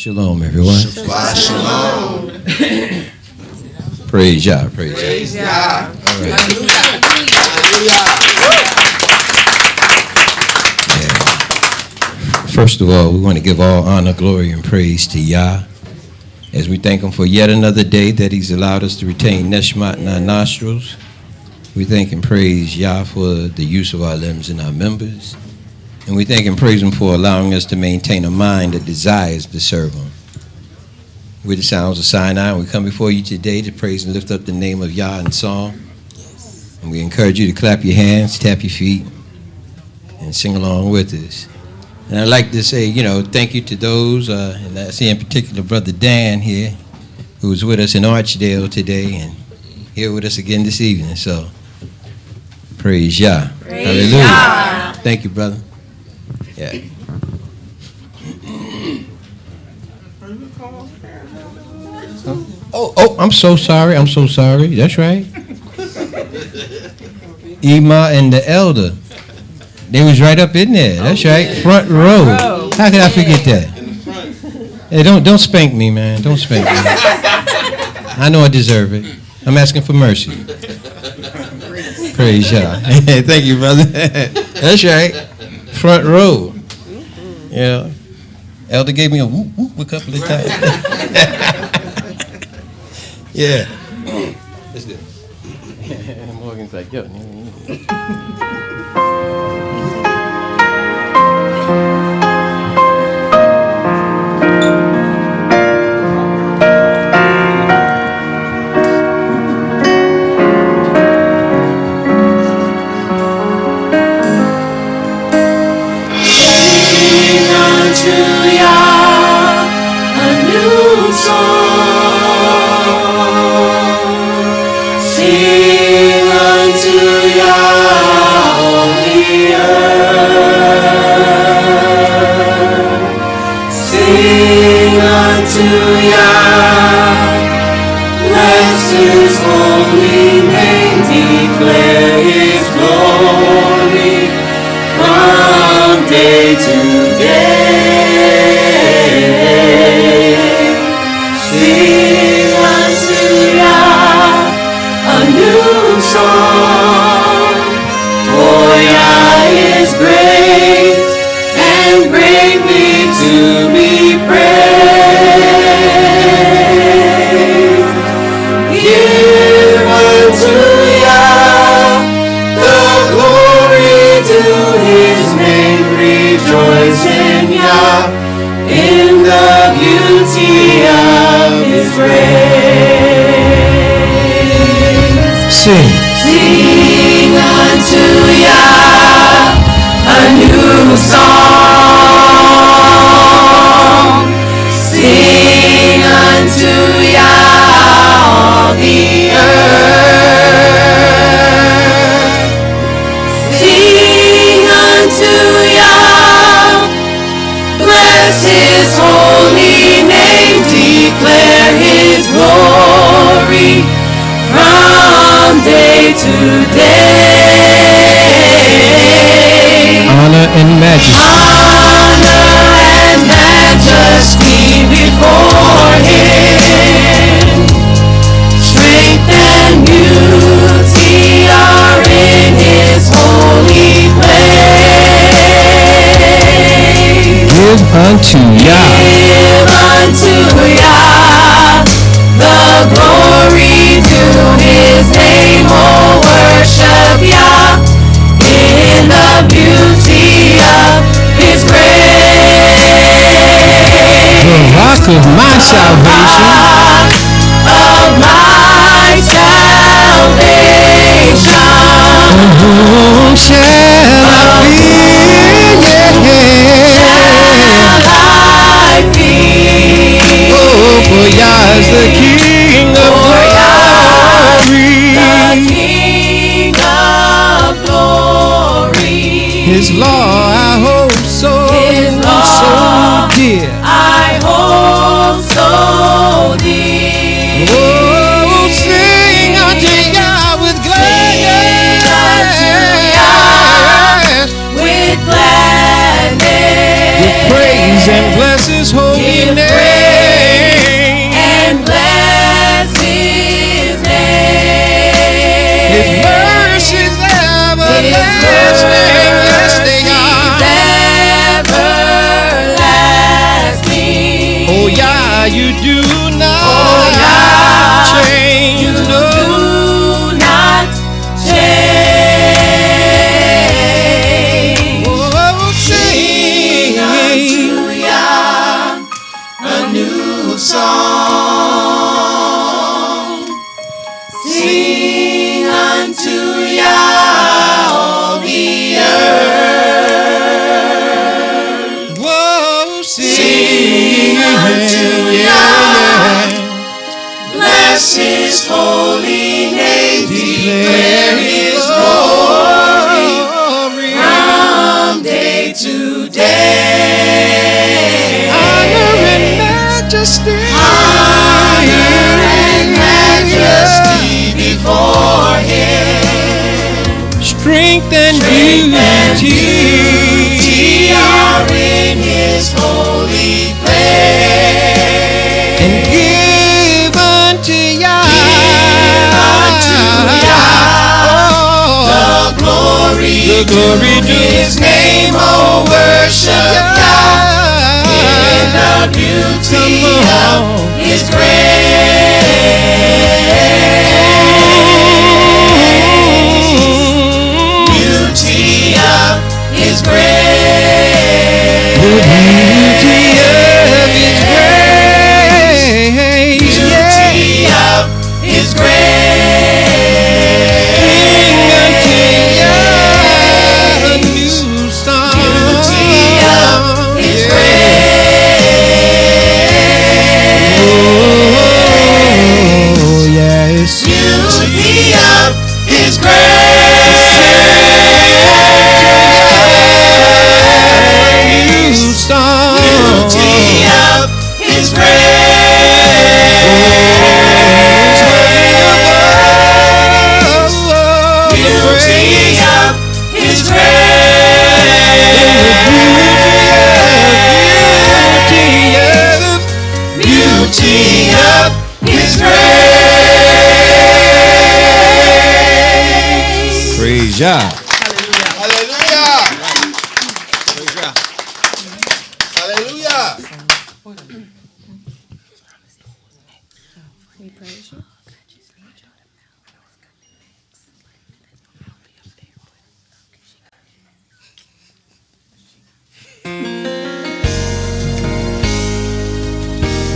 Shalom, everyone. Shabbat shalom. Praise Yah. Praise Yah. Praise Yah. All right. Hallelujah. First of all, we want to give all honor, glory, and praise to Yah as we thank Him for yet another day that He's allowed us to retain Neshmat in our nostrils. We thank and praise Yah for the use of our limbs and our members. And we thank and praise Him for allowing us to maintain a mind that desires to serve Him. We're the sounds of Sinai, and we come before you today to praise and lift up the name of Yah in song. And we encourage you to clap your hands, tap your feet, and sing along with us. And I'd like to say, thank you to those, and I see in particular Brother Dan here, who was with us in Archdale today and here with us again this evening. So, praise Yah. Praise Hallelujah. Yah. Thank you, brother. Yeah. Oh, I'm so sorry. That's right. Ema and the elder. They was right up in there. That's right. Front row. How could I forget that? Hey, don't spank me, man. Don't spank me. I know I deserve it. I'm asking for mercy. Praise Yah. Thank you, brother. That's right. Front row. Yeah. Elder gave me a whoop whoop a couple of times. Yeah. Let's do it. Morgan's like, yo. Sing unto Yah a new song. Sing unto Yah all the earth. Sing unto Yah, bless His holy name, declare His glory from day to day. Honor and majesty. Honor and majesty before Him. Strength and beauty are in His holy place. Give unto Yah. Give unto Yah the glory due His name. Oh, worship Yah in the beauty of His grace. The rock of my salvation. Rock of my salvation. Whom shall I fear? Oh, for Yah is the King of glory. His law I hold so dear. I hold so dear. Oh, sing unto Yah with gladness. With gladness. With praise and bless His holy name. you do not change. You No. do not change. Oh, sing unto Yah a new song. Sing unto Yah all the earth. Whoa, Sing unto Yah. Bless His holy name. Declare His glory from day to day. Honor and majesty. Honor and majesty before Him. Strength and Strength and beauty are in His holy place. and give unto Yah The glory glory to due His name, oh worship Yah in the beauty of His grace. Beauty of His grace. beauty of His grace. Beauty of His grace. Sing unto Yah a new song. Beauty of His grace. Oh, yes. Beauty of His grace. New song. Beauty of His grace. Beauty of His grace. Beauty of His grace. Praise Yah. Hallelujah. Hallelujah.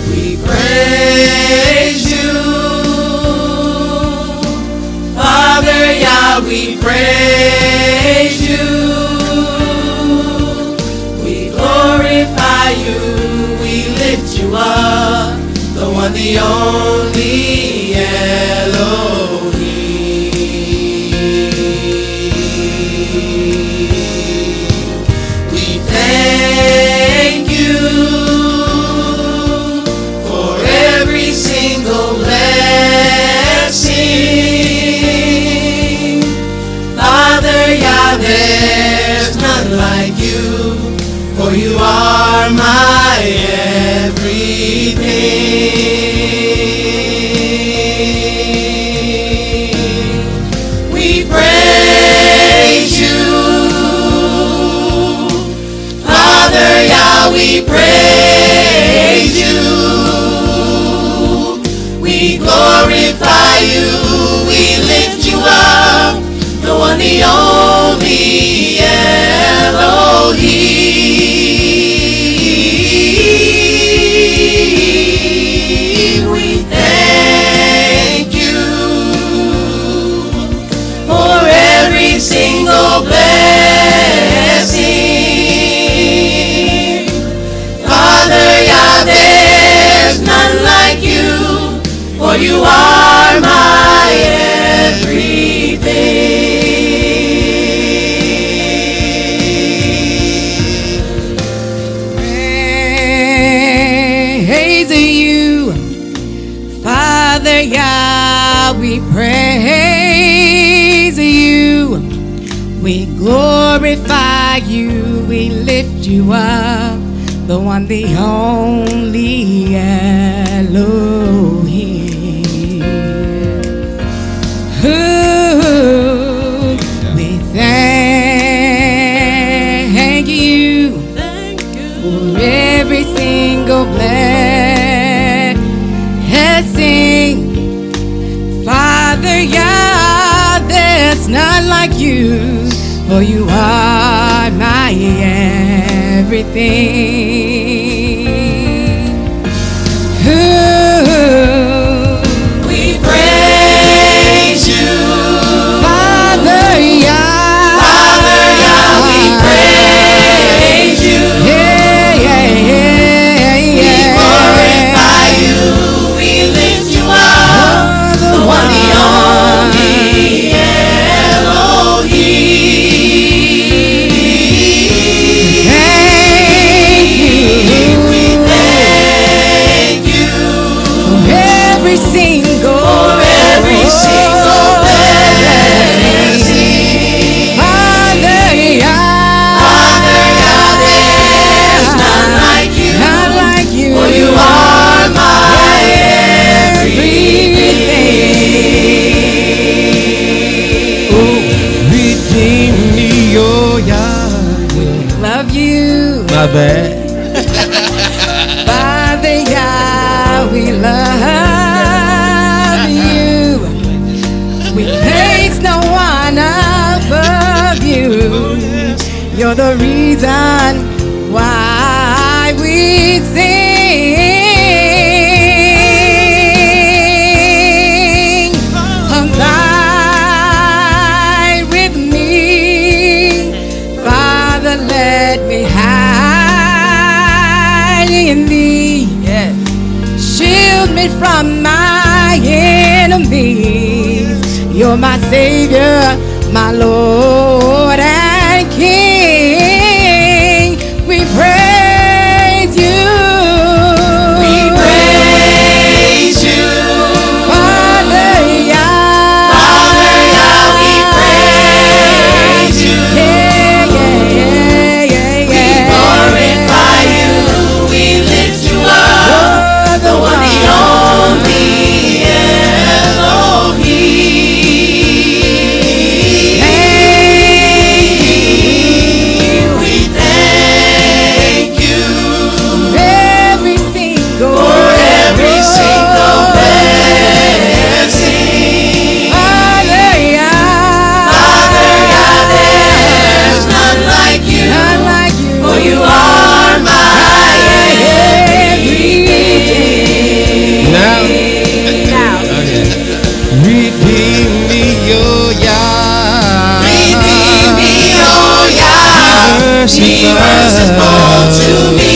We praise You, Father Yah, we praise You. We glorify You, we lift You up, the one, the only Elohim. We thank You for every single blessing. Father Yah, there's none like You, for You are my everything. We praise You, Father Yah, we praise You. We glorify You, we lift You up, the one, the only Elohim. We thank You for every single blessing. Father Yah, there's none like You, for You are my everything. Praise You, Father Yah, we praise You. We glorify You, we lift You up, the one, the only Elohim. Ooh, we thank You for every single blessing. none like you, for you are my everything. Ooh, We praise you. Father, Yah. Father, Yah, we praise you. Yeah, yeah, yeah, We yeah. glorify you. We lift you up. The The one, the only Elohim. Thank you. We thank you For every single blessing. Father, Yah. Father, Yah, there's none like you. None like you. For you are my everything. Redeem me, oh Yah. Love you. My bad. Father, Yah, we love you. We place no one above you. You're the reason why we sing. Abide with me, Father, let me hide in thee. Shield me from my enemies. You're my Savior, my Lord and King. We praise you. We praise you. Father, Yah. Father, Yah, we praise you. Yeah, yeah, yeah, yeah, We yeah. glorify you. We lift you up. You're The one, the only Elohim. We thank you every single for every single blessing. Father, Yah. Father, Yah, there's none like you. None like you. For you are my everything. Now, Now. redeem me, oh Yah. Redeem me, oh Yah. Be merciful to me.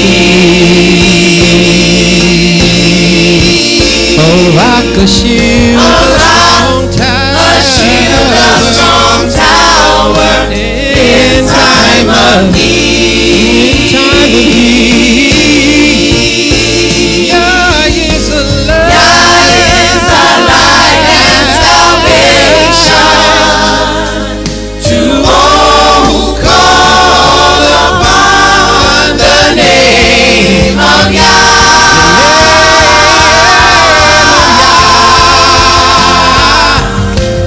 Oh, rock a shield, A a rock, strong tower, A shield, a strong tower in time of need. time of need. Yah is a love. Yah is a light and salvation to all who call upon the name of Yah.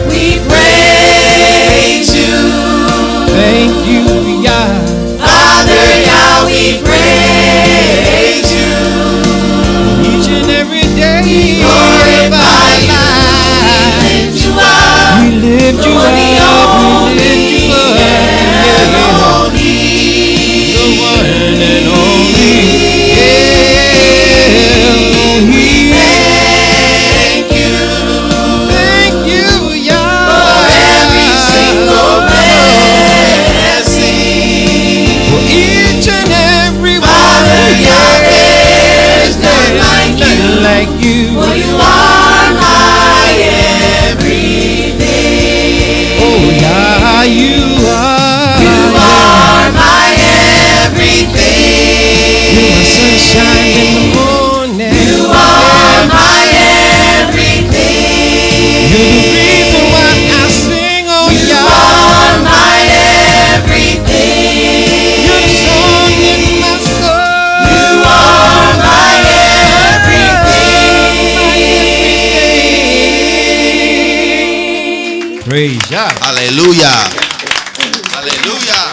We praise you. Thank you, Yah. Father, Yah, we praise you. Each and every day Glorify of you. our We life. lift you up. We lift The you one, the up, we only lift you up, Elohim. the one and only Elohim. Thank you Thank you, Yah. for every single blessing. For each and every Father, one. Yah, there's none like you. None like you. For you are my everything. Oh, Yah, you are. You are my You're my everything. sunshine in the morning. You are my You're everything. the reason why I sing, oh You Yah. are my everything. You're the song in my soul. You are my everything. Praise Yah. Hallelujah. Hallelujah.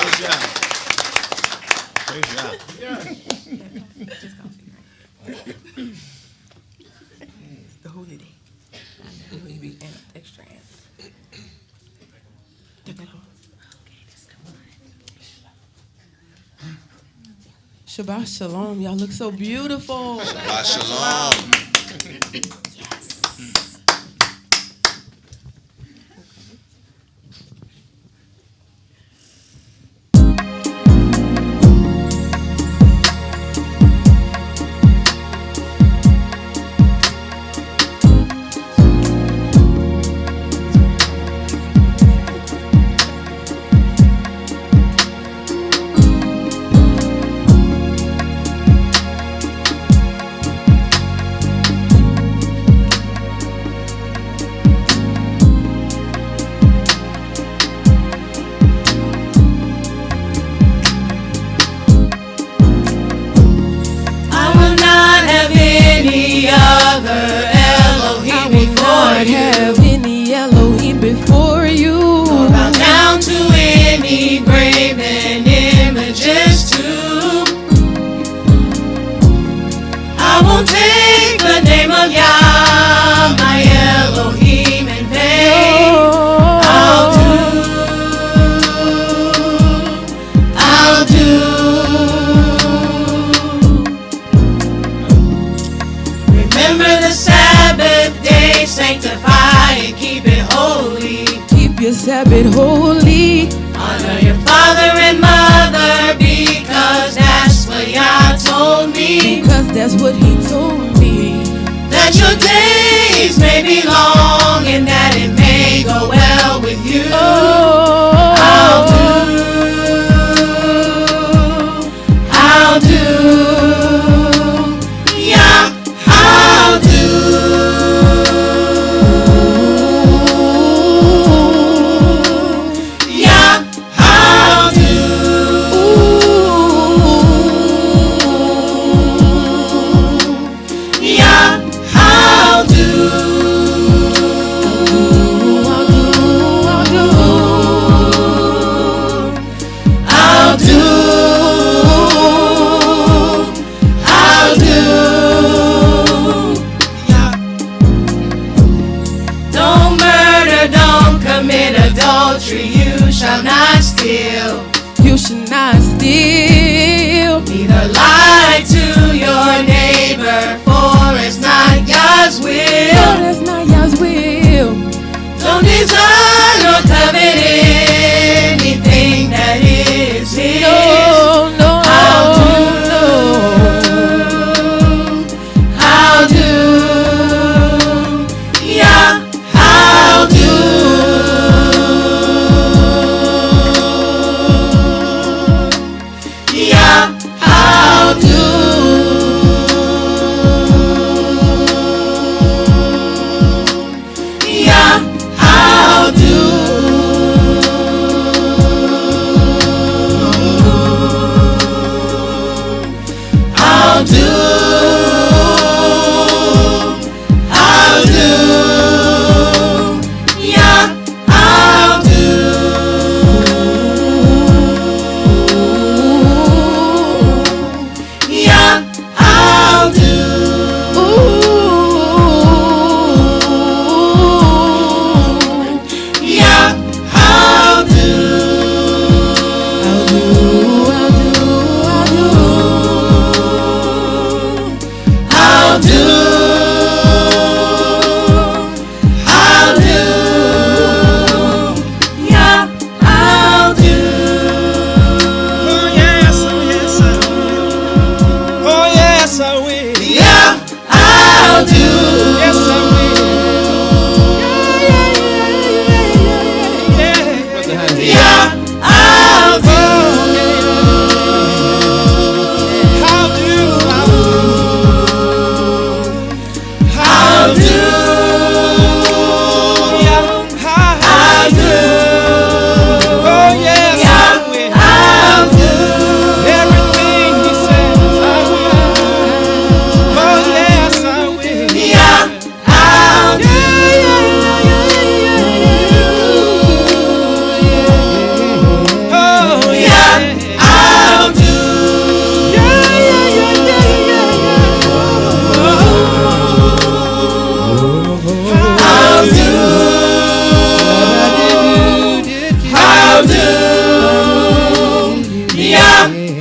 The holy day. I know you be extra. Shabbat shalom. Y'all look so beautiful. Shabbat shalom. Before you, nor bow down to any graven images too. I won't take the name of Yah, my Elohim, in vain. I'll do. Remember the Sabbath day, sanctify and keep it holy. Keep your Sabbath holy. Honor your father and mother, because that's what Yah told me. Because that's what he told me. That your days may be long and that it may go well with you. I'll do. Yah, I'll do. You shall not steal. You shall not steal. Neither lie to your neighbor, for it's not Yah's will. No, that's not Yah's will. Don't desire nor covet anything that is his. No. I'll do. Yeah, I'll do.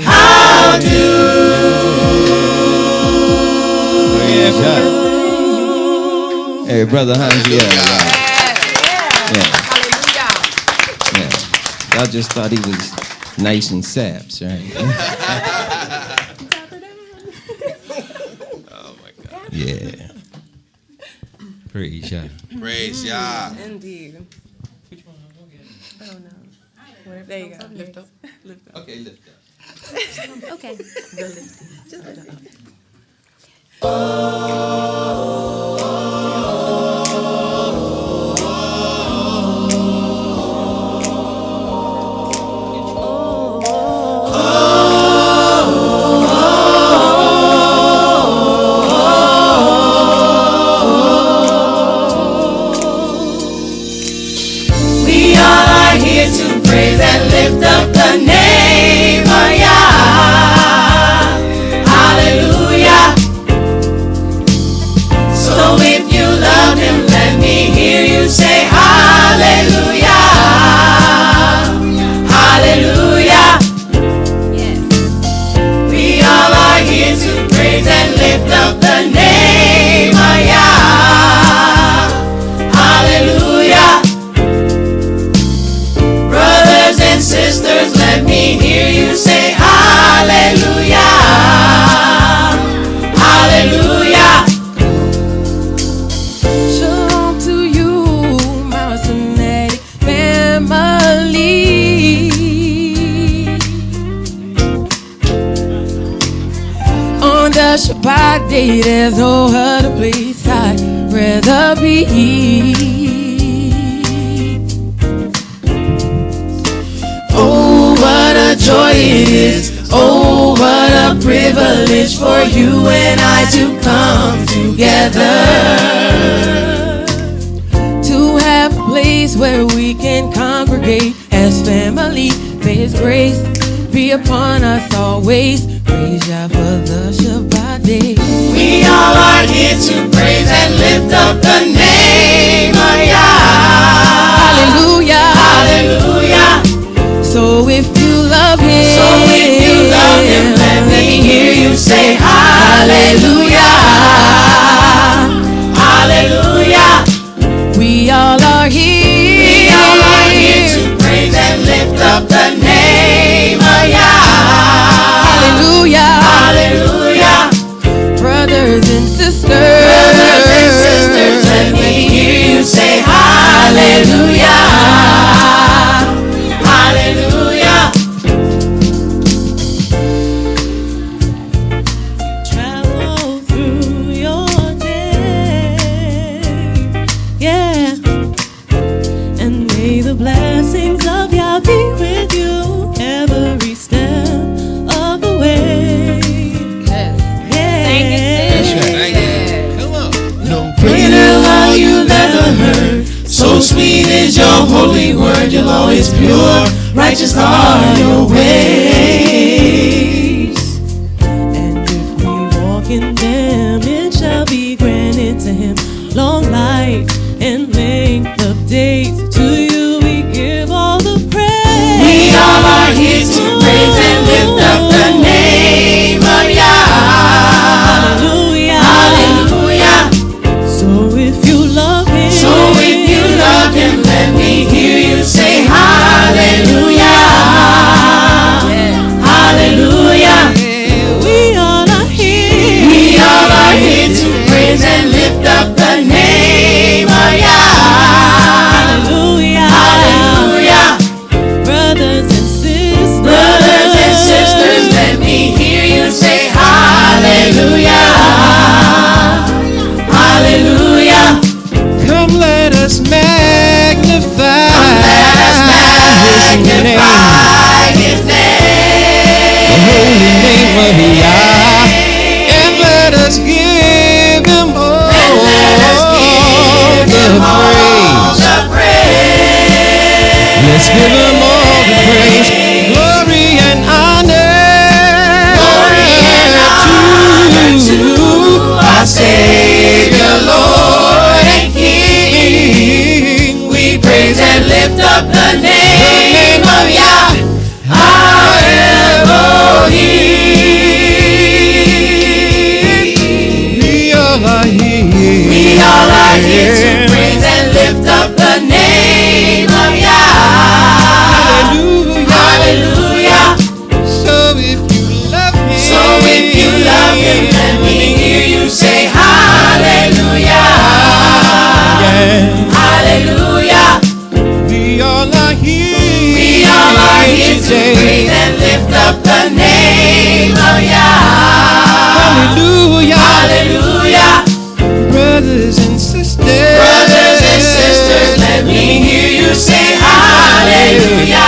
I'll do. Hey, Brother Hans, yeah. I just thought he was nice and saps, right? Oh my God. Yeah. Praise Yah. Praise Yah. Indeed. Oh no. There you go. Lift up. Lift up. Okay, lift up. Okay. Go lift. Just lift up. Praise and lift up the name of Yah. Hallelujah. So if you love him, let me hear you say hallelujah. Hallelujah. Yes. We all are here to praise and lift up the name of Yah. Hallelujah. Sisters, let me hear you say hallelujah. Hallelujah. Shalom to you, my Sinai family. On the Shabbat day, there's no other place I'd rather be. Oh, what a joy it is. Oh, what a privilege for you and I to come together. To have a place where we can congregate as family. May His grace be upon us always. Praise Yah for the Shabbat day. We all are here to praise and lift up the name of Yah. Hallelujah. Hallelujah. So if you love him, let me hear you say hallelujah. Hallelujah. We all are here. We all are here to praise and lift up the name of Yah. Hallelujah. Hallelujah. Brothers and sisters, let me hear you say hallelujah. Hallelujah. Travel through your day, yeah, and may the blessings of Yah be with you every step of the way. Come on. No greater love you've ever heard. So sweet is your holy word. You'll always pure, righteous are your ways. And if we walk in them, it shall be granted to him long life and length of days. To you we give all the praise. We all are here to praise and lift up the name of Yah. Hallelujah. Hallelujah. So if you love him, let me hear you say hallelujah. Hallelujah. we all are here. We all are here to praise and lift up the name of Yah. Hallelujah. Hallelujah. Brothers and sisters, let me hear you say hallelujah. Hallelujah. Come let us magnify, His name. the holy name of Yah, and let us give him all the praise. Let's give him all the praise, glory and honor to our Savior, Lord and King. We praise and lift up the name of Yah, our Elohim. We all are here. We all are here the name of Yah. Hallelujah. Hallelujah. Brothers and sisters. Brothers and sisters, let me hear you say hallelujah.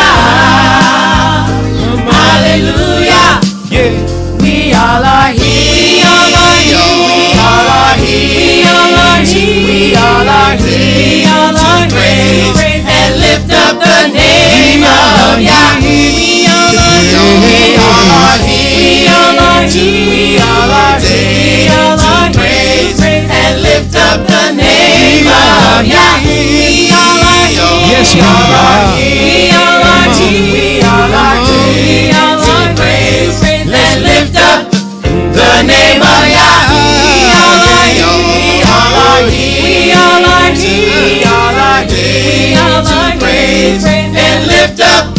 Hallelujah. Yeah. We all are here. We all are here. We all are here. We all are here. We all are here. To praise and lift up the name of Yah. We all are here. We all are here. We all are here. We all are here. We all are here. To praise and lift up the name of Yah. We all are here. Yes, we are. We all are here. We all are here. We all are here. To praise and lift up the name of Yah. We all are here. We all are here. We all are here. We all are here. We all are here. Praise and lift up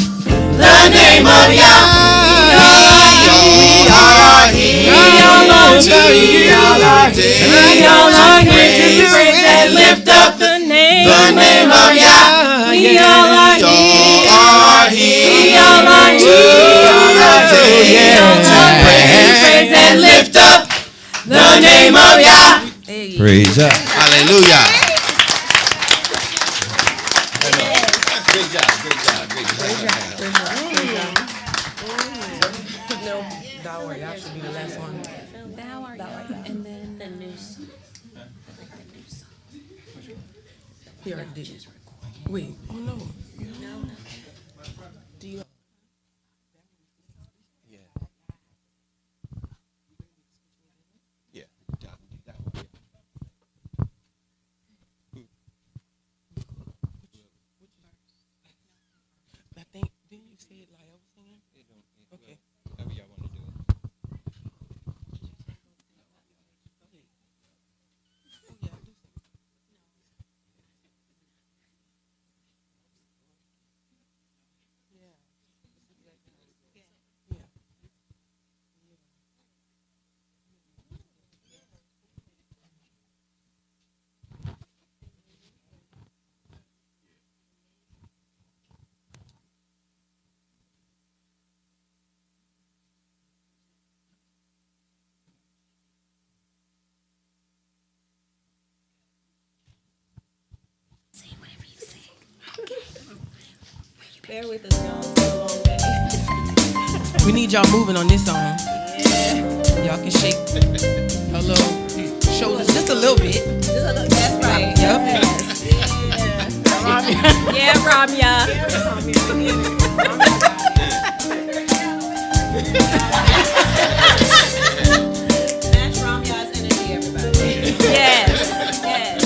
the name of Yah. We all are here. We all are here. We all are here. We all are here to praise and lift up the name of Yah. We all are here. We all are here. We all are here to praise and lift up the name of Yah. Praise God. Hallelujah. Great job. Great job. No, don't worry. That should be the last one. Thou art Yah, and then the news. He already did it. Wait. Oh no. Yeah. I think didn't you say it like I was singing? Okay. However y'all want to do it. Bear with us, y'all. It's been a long day. We need y'all moving on this song. Yeah. Y'all can shake a little shoulders just a little bit. That's right. Yep. Yeah, Ramya. Match Ramya's energy, everybody. Yes. Yes.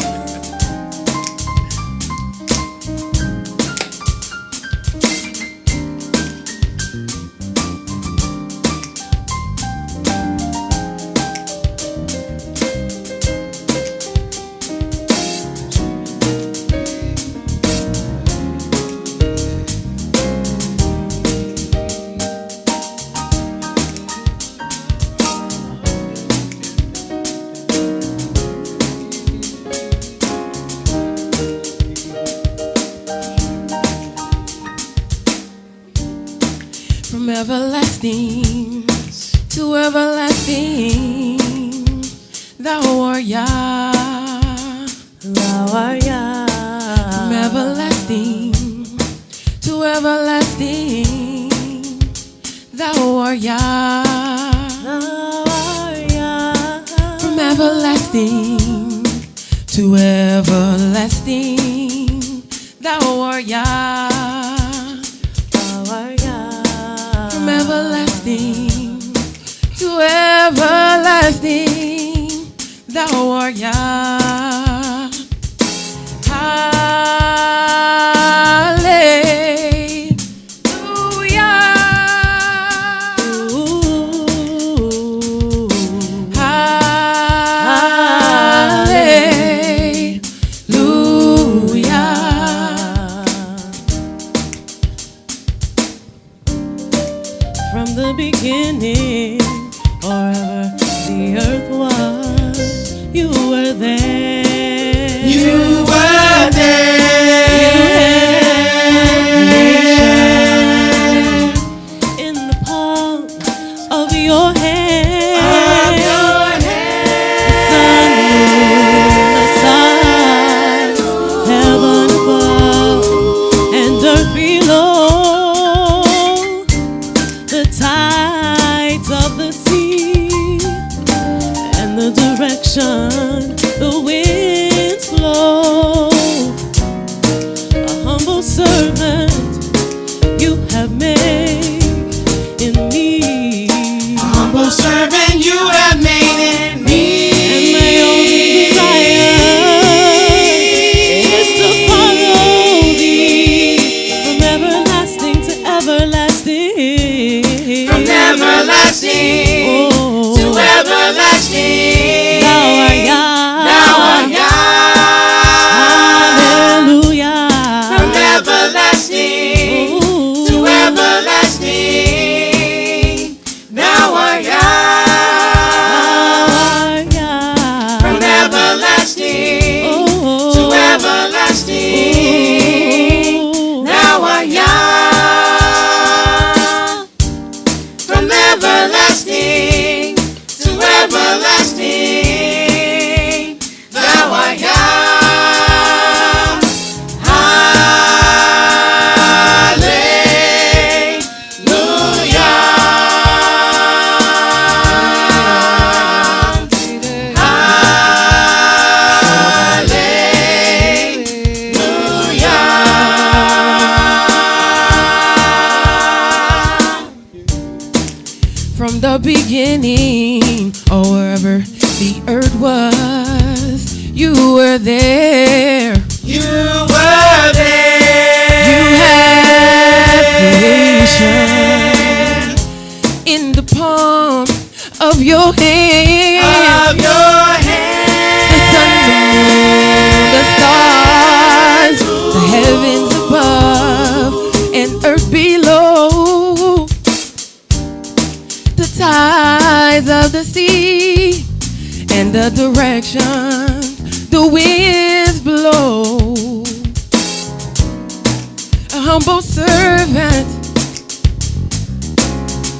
From everlasting to everlasting, thou art Yah. Thou art Yah. From everlasting to everlasting, thou art Yah. Thou art Yah. From everlasting to everlasting, thou art Yah. Thou art Yah. From everlasting to everlasting, thou art Yah. From the beginning, or ever the earth was, you were there. You were there. In the palm your hand. Of your The sun, moon, the stars, heaven above and earth below, the tides of the sea and the direction the winds blow. A humble servant you have made in me. humble servant you have made in me. And my only desire is to follow thee from everlasting to everlasting. From everlasting Oh, to everlasting. thou art Yah. Thou art Yah. Hallelujah. From everlasting Ooh. to everlasting. Thou art Yah. From everlasting to everlasting. Thou art Yah. From everlasting to everlasting. Thou art Yah. From the beginning, or wherever the earth was, you were there. You were there. You had creation in the palm of your hand. Of your hand. The sun, the moon, the stars, the heavens above and earth below, the tides of the sea and the direction the winds blow. A humble servant.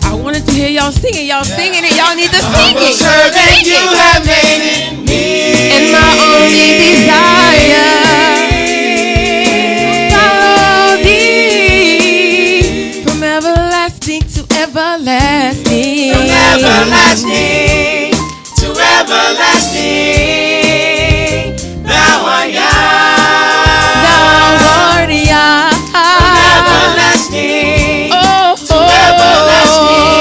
I wanted to hear y'all singing. Y'all singing it. Y'all need to sing Humble it. servant Sing you it. have made in me. And my only desire follow thee from everlasting to everlasting. From everlasting to everlasting. Thou art Yah. Thou art Yah. From everlasting Oh, to everlasting.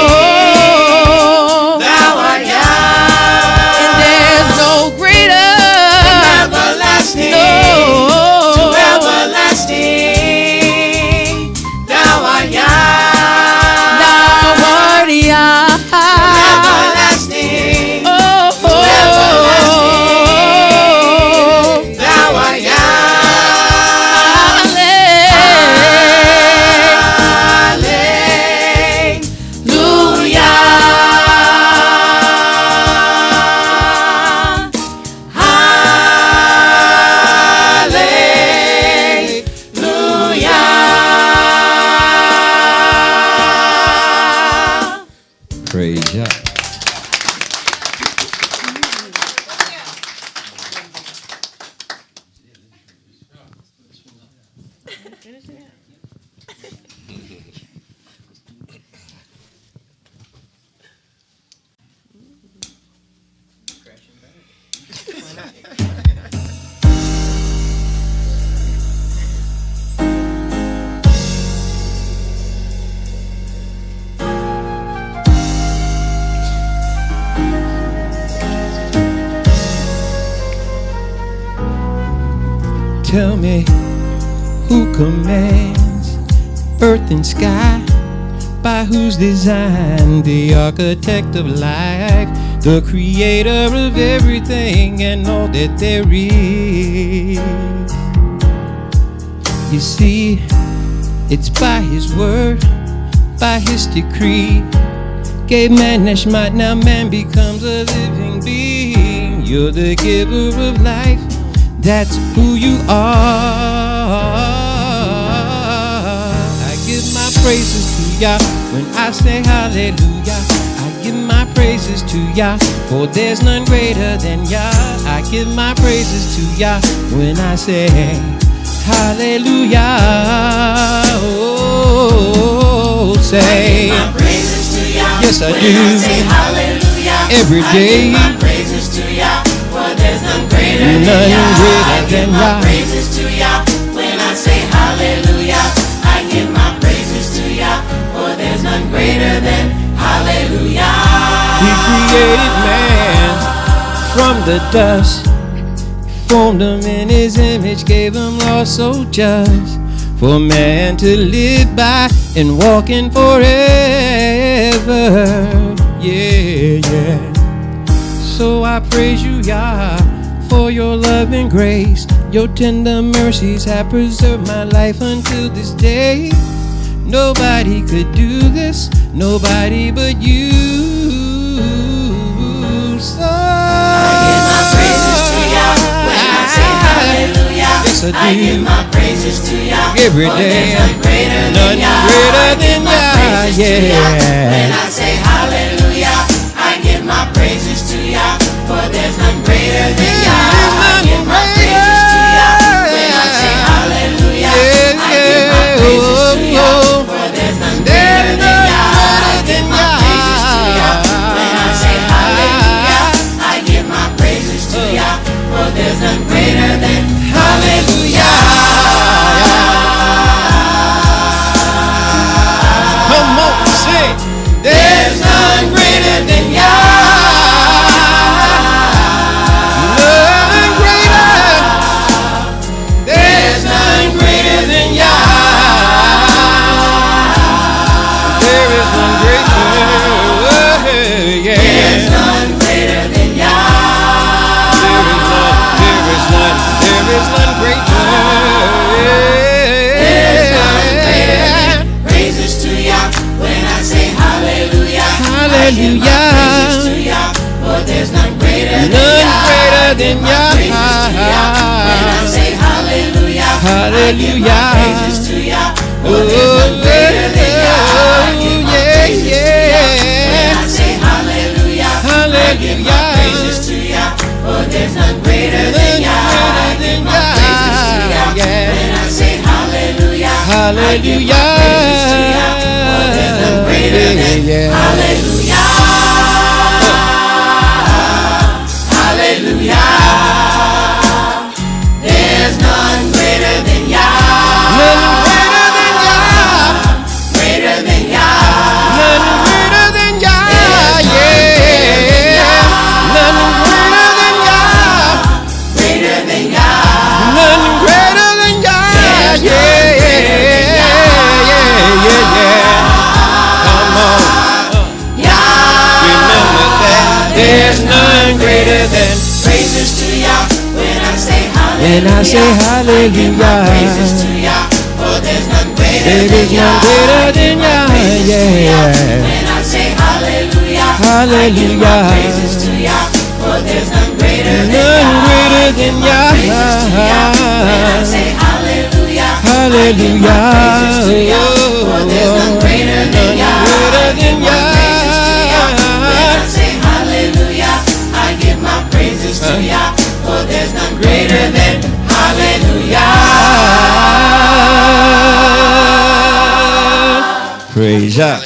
Thou art Yah. and there's no greater. From everlasting No. to everlasting. Thou art Yah. Thou art Yah. Everlasting Oh, to everlasting. Thou art Yah. Hallelujah. Praise Yah. Tell me who commands earth and sky, by whose design the architect of life, the creator of everything and all that there is. You see, it's by his word, by his decree, gave man Neshmat, now man becomes a living being. You're the giver of life, that's who you are. I give my praises to Yah when I say hallelujah. I give praises to Yah, for there's none greater than Yah. I give my praises to Yah when I say hallelujah. Oh, say my praises to Yah. Yes, I when do. I say hallelujah. Every day. I give my praises to Yah, for there's none greater than None Yah. greater I give than my Yah. praises to Yah. When I say hallelujah, I give my praises to Yah, for there's none greater than hallelujah. He created man from the dust, formed him in his image, gave him law so just, for man to live by and walk in forever. Yeah, yeah. So I praise you, Yah, for your love and grace. Your tender mercies have preserved my life until this day. Nobody could do this, nobody but you. So I give my praises to Yah when I say hallelujah. Yes, I I give do. my praises to Yah Every for day. there's none greater than None Yah. greater I give than my Yah, praises to Yah when yeah. I say hallelujah. I give my praises to Yah, for there's none greater than Yah. I give my praises to Yah when I say hallelujah. I give my praises to Yah, for there's none greater than Yah. I give my praises to Yah when I say hallelujah. I give my praises to Yah, for there's none greater than hallelujah. Come on, sing. There's none greater than Yah. None greater. There's none greater than Yah. There is none greater. Yeah. There's none greater than Yah. There is none. There is none. There is none greater. There's none greater than praises to Yah when I say hallelujah. Hallelujah. I give my praises to Yah, for there's none greater than None Yah. greater I give than my Yah. praises to Yah when I say hallelujah. I give my Hallelujah. praises to Yah, for Oh, there's none greater than Yah. I give my yeah, praises to Yah when I yeah. say hallelujah. I give my Hallelujah. praises to Yah, for there's none greater than Yah. I give my praises to Yah when I say hallelujah. I give my praises to Yah, for there's none greater than hallelujah. Hallelujah. There's none greater than Yah. None greater than Yah. Greater than Yah. None greater than Yah. Yeah. None greater than Yah. Greater than Yah. None greater than Yah. Yeah. Come on. Remember that there's none greater than. Praises to Yah when I say hallelujah. When I say hallelujah. Praises to Yah, for there's none greater There than is none Yah. greater than Yah. Yeah. When I say hallelujah. Hallelujah. Praises to Yah, for there's none greater than None Yah. greater than Yah. When I say hallelujah. Hallelujah. Praises to Yah, for there's none greater than Yah. Greater than When I Yah. say hallelujah, I give my praises to Yah, for there's none greater than hallelujah. Praise Yah.